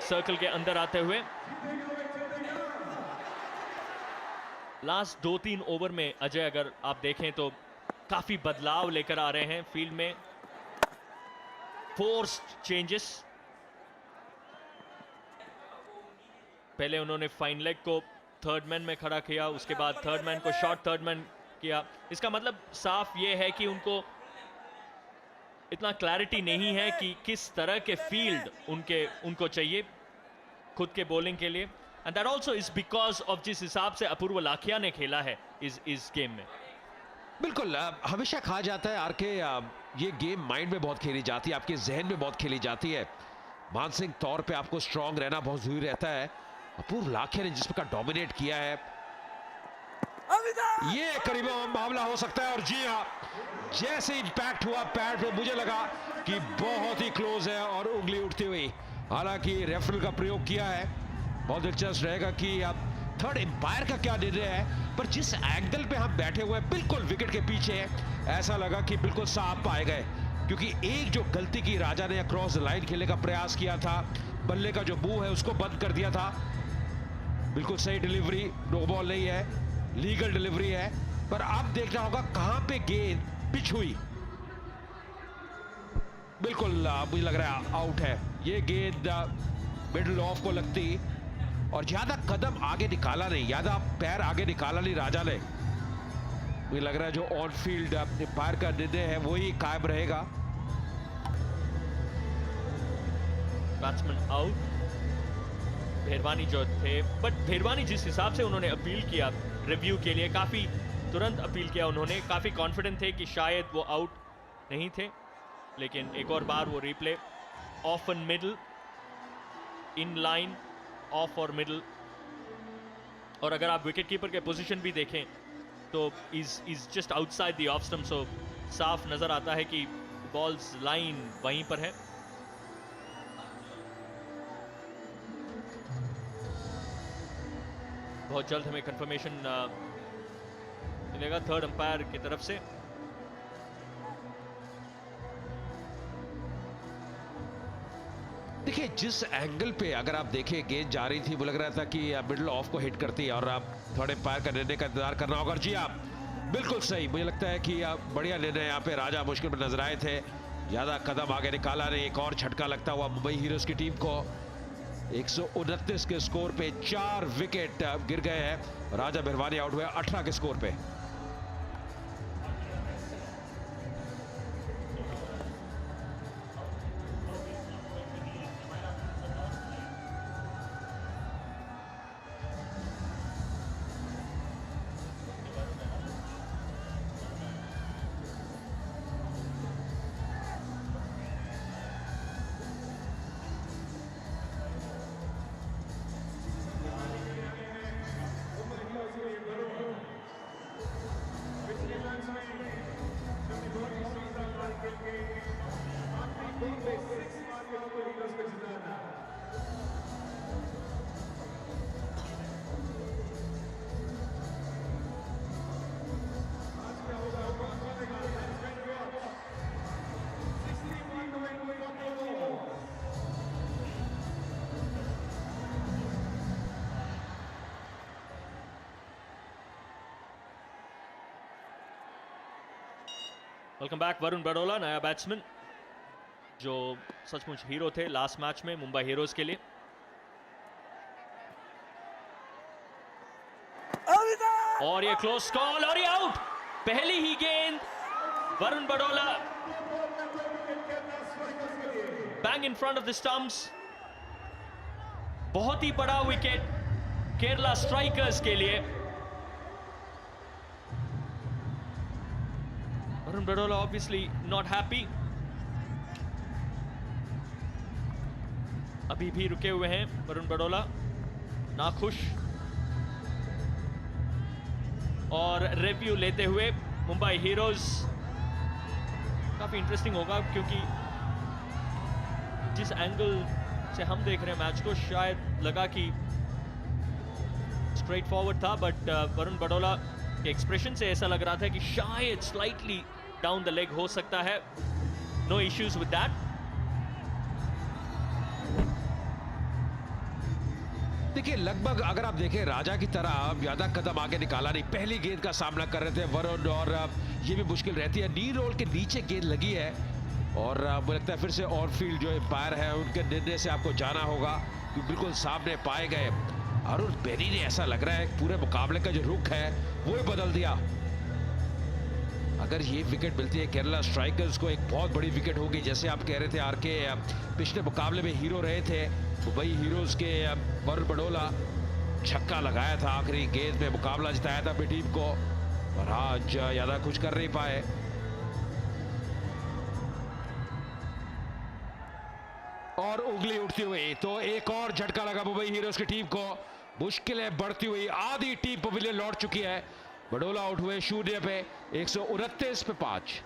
Circle के अंदर आते हुए। लास्ट 2-3 ओवर में अजय अगर आप देखें तो काफी बदलाव लेकर आ रहे हैं फील्ड में, फोर्स्ड चेंजेस। पहले उन्होंने फाइन लेग को थर्ड मैन में खड़ा किया, उसके बाद थर्ड मैन को शॉर्ट थर्ड मैन किया। इसका मतलब साफ ये है कि उनको इतना क्लैरिटी नहीं है कि किस तरह के फील्ड उनको चाहिए खुद के बॉलिंग के लिए। And that also is because of जिस हिसाब से अपूर्व लाखिया ने खेला है इस गेम में। बिल्कुल, हमेशा कहा जाता है आरके, ये गेम माइंड में बहुत खेली जाती है, आपके जहन में बहुत खेली जाती है। मानसिक तौर पे आपको स्ट्रांग रहना बहुत जरूरी रहता है। अपूर्व लाखिया ने जिस प्रकार डोमिनेट किया है, ये करीबन मामला हो सकता है। और जी हाँ, जैसे इंपैक्ट हुआ पैड पे, मुझे लगा कि बहुत ही क्लोज है और उंगली उठती हुई। हालांकि रेफरी का प्रयोग किया है, बहुत दिलचस्प रहेगा कि अब थर्ड एम्पायर का क्या निर्णय है। पर जिस एंगल पे हम बैठे हुए हैं बिल्कुल विकेट के पीछे, ऐसा लगा कि बिल्कुल साफ पाए गए, क्योंकि एक जो गलती की राजा ने अक्रॉस द लाइन खेलने का प्रयास किया था, बल्ले का जो मुंह है उसको बंद कर दिया था। बिल्कुल सही डिलीवरी, नो बॉल नहीं है, लीगल डिलीवरी है। पर अब देखना होगा कहां पे गेंद पिच हुई। बिल्कुल मुझे लग रहा है आउट है। ये गेंद मिडल ऑफ को लगती और ज्यादा कदम आगे निकाला नहीं, ज्यादा पैर आगे निकाला नहीं राजा ने। मुझे लग रहा है जो ऑन फील्ड एम्पायर का निर्णय है वही कायम रहेगा। Batsman out. भेरवानी जो थे, बट भेरवानी जिस हिसाब से उन्होंने अपील किया रिव्यू के लिए, काफी तुरंत अपील किया उन्होंने, काफी कॉन्फिडेंट थे कि शायद वो आउट नहीं थे। लेकिन एक और बार वो replay, of and middle, in line, of और मिडल। और अगर आप विकेट कीपर के पोजीशन भी देखें तो is just outside the off stump, so साफ नजर आता है कि बॉल्स लाइन वहीं पर है। बहुत जल्द हमें कंफर्मेशन मिलेगा थर्ड अंपायर की तरफ से। देखिए, जिस एंगल पे अगर आप देखें गेंद जा रही थी, वो लग रहा था कि मिडल ऑफ को हिट करती है और आप थर्ड एम्पायर का निर्णय का इंतजार करना होगा। जी आप बिल्कुल सही, मुझे लगता है कि बढ़िया निर्णय यहाँ पे राजा मुश्किल में नजर आए थे, ज्यादा कदम आगे निकाला नहीं। एक और झटका लगता हुआ मुंबई हीरोज की टीम को। 129 के स्कोर पे 4 विकेट गिर गए हैं। राजा भेरवानी आउट हुए 18 के स्कोर पे। वेलकम बैक वरुण बड़ोला, नया बैट्समैन जो सचमुच हीरो थे लास्ट मैच में मुंबई हीरोज के लिए। और ये क्लोज कॉल और ये आउट। पहली ही गेंद Varun Badola, bang in front of the stumps. बहुत ही बड़ा विकेट केरला स्ट्राइकर्स के लिए। Varun Badola obviously not happy, अभी भी रुके हुए हैं वरुण बड़ोला, नाखुश। और रिव्यू लेते हुए मुंबई हीरोज। काफी इंटरेस्टिंग होगा क्योंकि जिस एंगल से हम देख रहे हैं मैच को, शायद लगा कि स्ट्रेट फॉरवर्ड था, बट वरुण बड़ोला के एक्सप्रेशन से ऐसा लग रहा था कि शायद स्लाइटली डाउन द लेग हो सकता है। No issues with that. देखिए लगभग अगर आप देखें राजा की तरह ज्यादा कदम आगे निकाला नहीं, पहली गेंद का सामना कर रहे थे वरुण और ये भी मुश्किल रहती है। नी रोल के नीचे गेंद लगी है और मुझे लगता है फिर से ऑन फील्ड जो एम्पायर है उनके निर्णय से आपको जाना होगा कि बिल्कुल सामने पाए गए। अरुण बेनी ने ऐसा लग रहा है पूरे मुकाबले का जो रुख है वो ही बदल दिया। अगर ये विकेट मिलती है केरला स्ट्राइकर्स को, एक बहुत बड़ी विकेट होगी। जैसे आप कह रहे थे आर के, पिछले मुकाबले में हीरो रहे थे मुंबई हीरोज के वरुण बड़ोला, छक्का लगाया था आखिरी गेंद में, मुकाबला जिताया था अपनी टीम को, और आज ज्यादा कुछ कर नहीं पाए। और उंगली उठती हुई तो एक और झटका लगा मुंबई हीरोज की टीम को। मुश्किलें बढ़ती हुई, आधी टीम पवेलियन लौट चुकी है। बड़ोला आउट हुए 0 पे, 129 पे 5।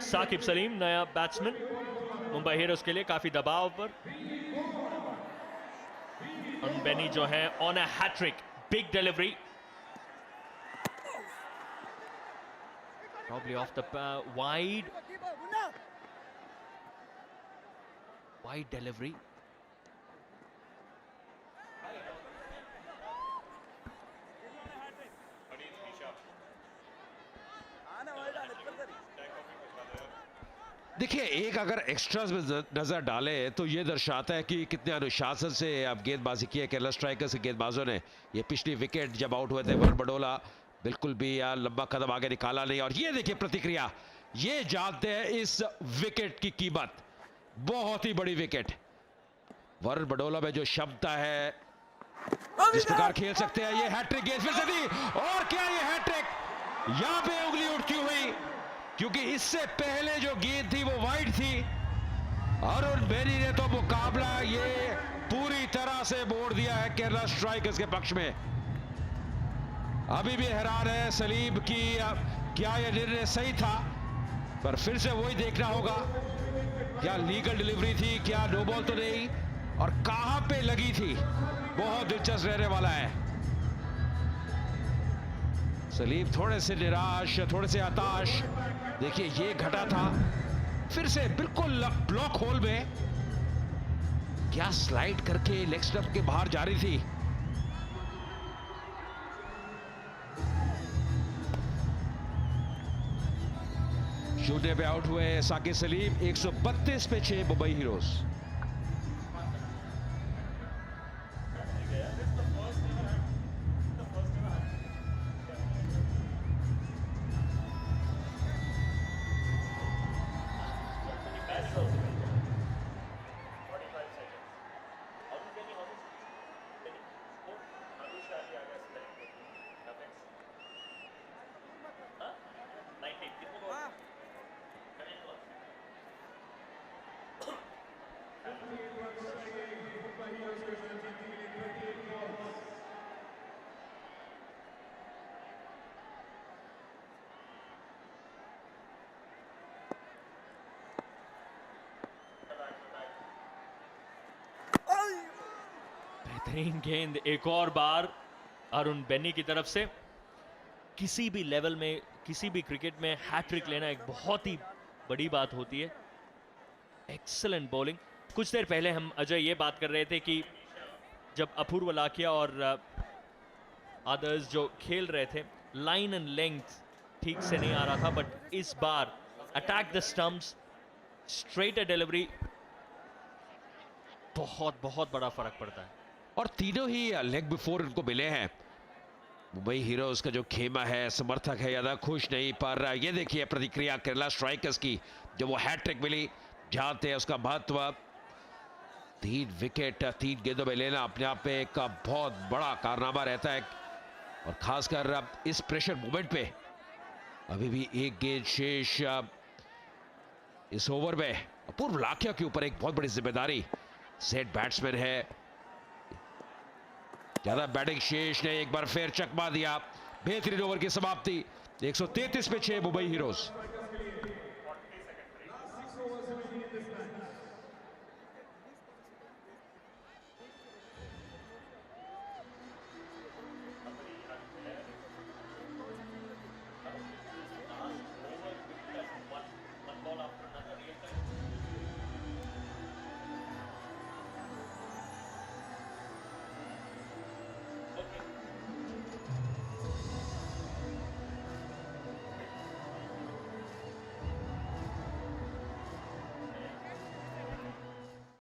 साकिब सलीम नया बैट्समैन मुंबई हीरोज के लिए, काफी दबाव पर। बेनी जो है on a hat trick, big delivery, probably off the wide delivery. देखिए एक अगर एक्स्ट्रास में नजर डाले तो ये दर्शाता है कि कितने अनुशासन से अब गेंदबाजी की है केरला स्ट्राइकर्स के गेंदबाजों ने। ये पिछली विकेट जब आउट हुए थे वरुण बड़ोला, बिल्कुल भी लंबा कदम आगे निकाला नहीं। और ये देखिए प्रतिक्रिया, ये जानते हैं इस विकेट की कीमत, बहुत ही बड़ी विकेट। वरुण बड़ोला में जो क्षमता है, जिस प्रकार खेल सकते हैं, ये हैट्रिक गेंद फिर से दी, और क्या ये हैट्रिक, यहां पे उंगली उठती हुई, क्योंकि इससे पहले जो गेंद थी वो वाइड थी। अरुण बेनी ने तो मुकाबला ये पूरी तरह से मोड़ दिया है केरला स्ट्राइकर्स के पक्ष में। अभी भी हैरान है सलीम की क्या यह निर्णय सही था, पर फिर से वही देखना होगा, क्या लीगल डिलीवरी थी, क्या नो बॉल तो नहीं, और कहां पे लगी थी, बहुत दिलचस्प रहने वाला है। सलीम थोड़े से निराश, थोड़े से हताश। देखिए ये घटा था, फिर से बिल्कुल ब्लॉक होल में, क्या स्लाइड करके लेग स्टंप के बाहर जा रही थी। शून्य पे आउट हुए साकिब सलीम, 132 पे 6 मुंबई हीरोज। बेहतरीन गेंद एक और बार अरुण बेनी की तरफ से। किसी भी लेवल में, किसी भी क्रिकेट में हैट्रिक लेना एक बहुत ही बड़ी बात होती है। Excellent bowling. कुछ देर पहले हम अजय ये बात कर रहे थे कि जब अपूर्व लाखिया और अदर्स जो खेल रहे थे, लाइन एंड लेंथ ठीक से नहीं आ रहा था, बट इस बार attack the stumps, straight delivery, बहुत बहुत बड़ा फर्क पड़ता है। और तीनों ही लेग बिफोर इनको मिले हैं। मुंबई हीरोज का जो खेमा है, समर्थक है, ज्यादा खुश नहीं। पर ये देखिए प्रतिक्रिया केरला स्ट्राइकर्स की, जब वो हैट्रिक मिली, जानते हैं उसका महत्व। 3 विकेट 3 गेंदों में लेना अपने आप में एक बहुत बड़ा कारनामा रहता है, और खासकर इस प्रेशर मूवमेंट पे। अभी भी 1 गेंद शेष इस ओवर में। अपूर्व लाखिया के ऊपर एक बहुत बड़ी जिम्मेदारी। सेट बैट्समैन है, ज्यादा बैटिंग शेष ने एक बार फिर चकमा दिया। बेहतरीन ओवर की समाप्ति, 133 पे 6 मुंबई हीरोज।